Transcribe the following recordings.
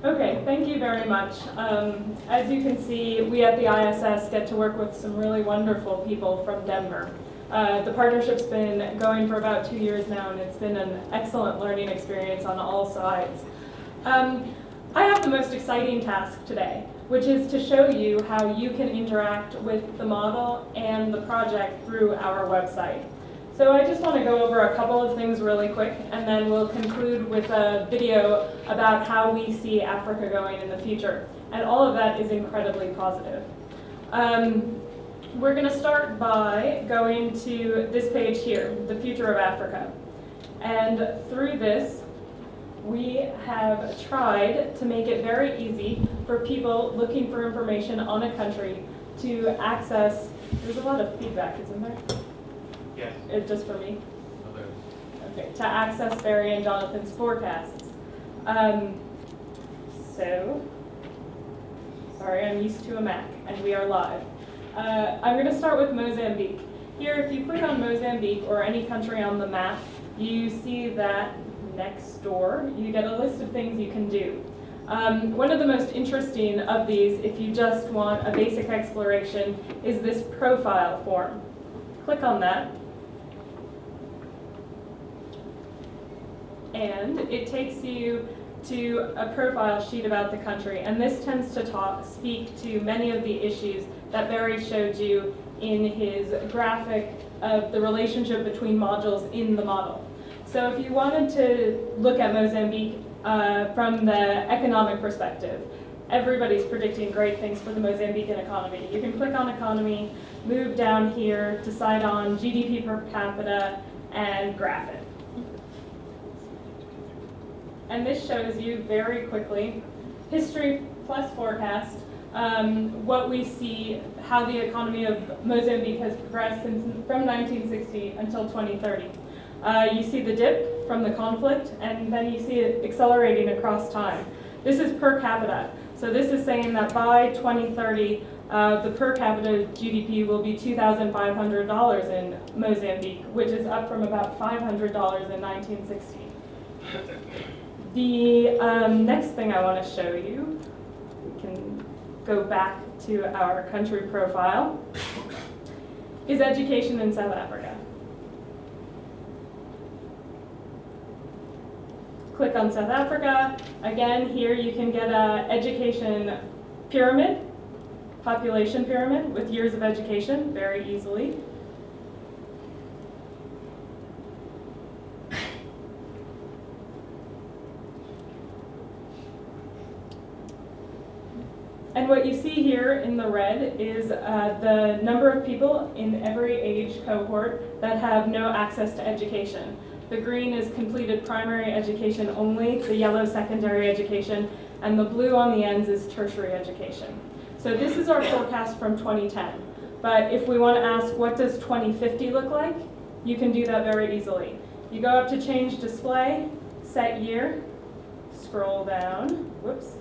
Okay, thank you very much. As you can see, we at the ISS get to work with some really wonderful people from Denver. The partnership's been going for about 2 years now, and it's been an excellent learning experience on all sides. I have the most exciting task today, which is to show you how you can interact with the model and the project through our website. So I just want to go over a couple of things really quick, and then we'll conclude with a video about how we see Africa going in the future. And all of that is incredibly positive. We're going to start by going to this page here, the future of Africa. And through this, we have tried to make it very easy for people looking for information on a country to access. There's a lot of feedback, isn't there? Yes. Just for me? Okay. Okay, to access Barry and Jonathan's forecasts. Sorry, I'm used to a Mac, and we are live. I'm going to start with Mozambique. Here, if you click on Mozambique or any country on the map, you see that next door, you get a list of things you can do. One of the most interesting of these, if you just want a basic exploration, is this profile form. Click on that. And it takes you to a profile sheet about the country, and this tends to speak to many of the issues that Barry showed you in his graphic of the relationship between modules in the model. So if you wanted to look at Mozambique from the economic perspective, everybody's predicting great things for the Mozambican economy. You can click on economy, move down here, decide on GDP per capita, and graph it. And this shows you very quickly, history plus forecast, what we see, how the economy of Mozambique has progressed from 1960 until 2030. You see the dip from the conflict, and then you see it accelerating across time. This is per capita. So this is saying that by 2030, the per capita GDP will be $2,500 in Mozambique, which is up from about $500 in 1960. The next thing I want to show you, we can go back to our country profile, is education in South Africa. Click on South Africa. Again, here you can get an education pyramid, population pyramid with years of education very easily. And what you see here in the red is the number of people in every age cohort that have no access to education. The green is completed primary education only, the yellow secondary education, and the blue on the ends is tertiary education. So this is our forecast from 2010. But if we want to ask what does 2050 look like, you can do that very easily. You go up to change display, set year, scroll down, whoops,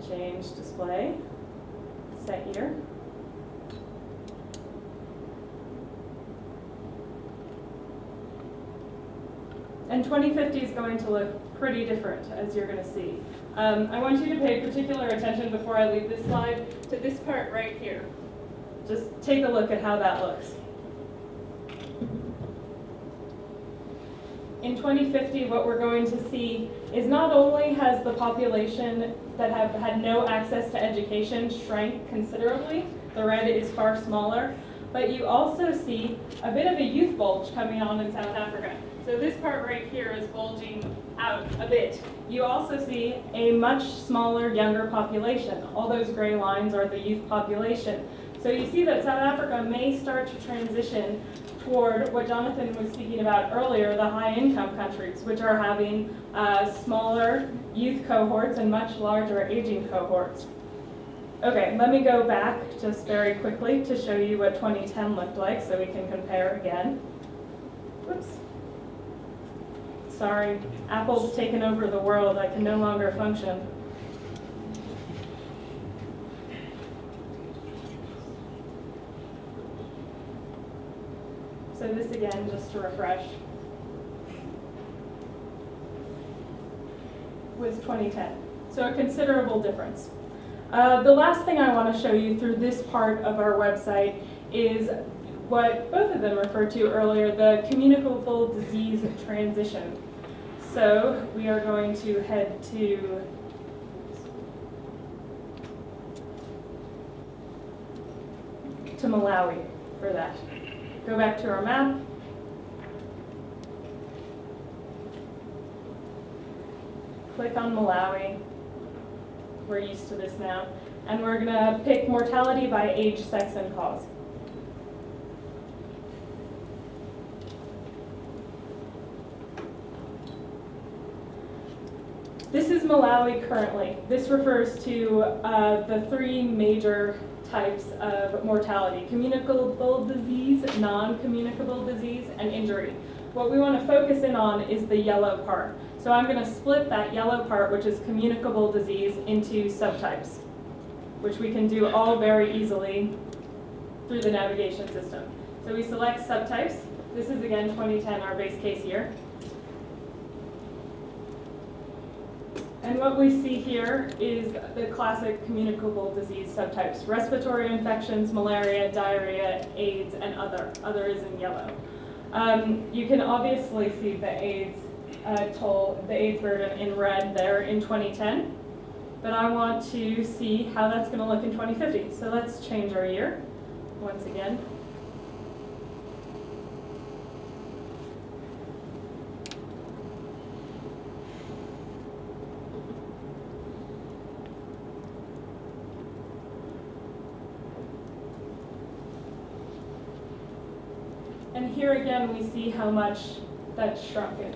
change display, set year. And 2050 is going to look pretty different, as you're going to see. I want you to pay particular attention before I leave this slide to this part right here. Just take a look at how that looks. In 2050, what we're going to see is not only has the population that have had no access to education shrank considerably, the red is far smaller, but you also see a bit of a youth bulge coming on in South Africa. So this part right here is bulging out a bit. You also see a much smaller, younger population. All those gray lines are the youth population. So you see that South Africa may start to transition toward what Jonathan was speaking about earlier, the high-income countries, which are having smaller youth cohorts and much larger aging cohorts. Okay, let me go back just very quickly to show you what 2010 looked like so we can compare again. Whoops. Sorry, Apple's taken over the world. I can no longer function. So this again, just to refresh, was 2010. So a considerable difference. The last thing I want to show you through this part of our website is what both of them referred to earlier, the communicable disease transition. So we are going to head to Malawi for that. Go back to our map. Click on Malawi. We're used to this now. And we're going to pick mortality by age, sex, and cause. This is Malawi currently. This refers to the three major types of mortality: communicable disease, non-communicable disease, and injury. What we want to focus in on is the yellow part. So I'm going to split that yellow part, which is communicable disease, into subtypes, which we can do all very easily through the navigation system. So we select subtypes. This is again 2010, our base case year. And what we see here is the classic communicable disease subtypes: respiratory infections, malaria, diarrhea, AIDS, and other. Other is in yellow. You can obviously see the AIDS the AIDS burden in red there in 2010. But I want to see how that's going to look in 2050. So let's change our year once again. And here again, we see how much that's shrunken.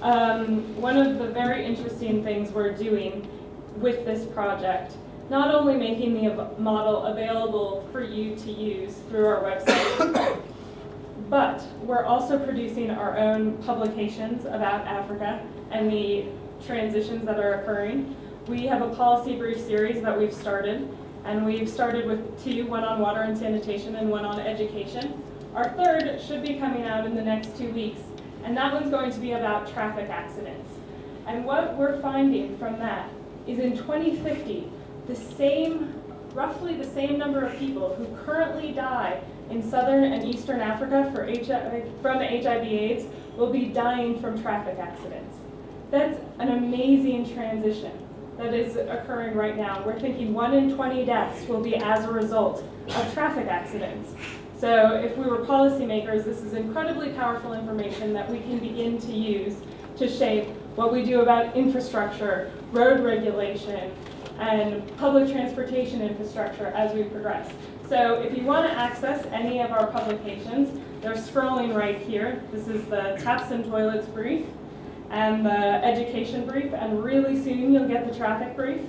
One of the very interesting things we're doing with this project, not only making the model available for you to use through our website, but we're also producing our own publications about Africa and the transitions that are occurring. We have a policy brief series that we've started, and we've started with two, one on water and sanitation and one on education. Our third should be coming out in the next 2 weeks, and that one's going to be about traffic accidents. And what we're finding from that is in 2050, roughly the same number of people who currently die in southern and eastern Africa from HIV/AIDS will be dying from traffic accidents. That's an amazing transition that is occurring right now. We're thinking 1 in 20 deaths will be as a result of traffic accidents. So if we were policymakers, this is incredibly powerful information that we can begin to use to shape what we do about infrastructure, road regulation, and public transportation infrastructure as we progress. So if you want to access any of our publications, they're scrolling right here. This is the Taps and Toilets brief and the education brief, and really soon you'll get the traffic brief.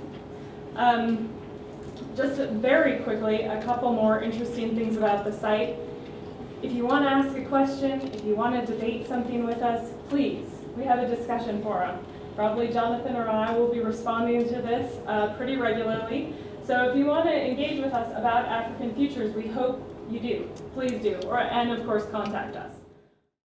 Just very quickly, a couple more interesting things about the site. If you want to ask a question, if you want to debate something with us, please, we have a discussion forum. Probably Jonathan or I will be responding to this pretty regularly. So if you want to engage with us about African futures, we hope you do. Please do, and of course contact us.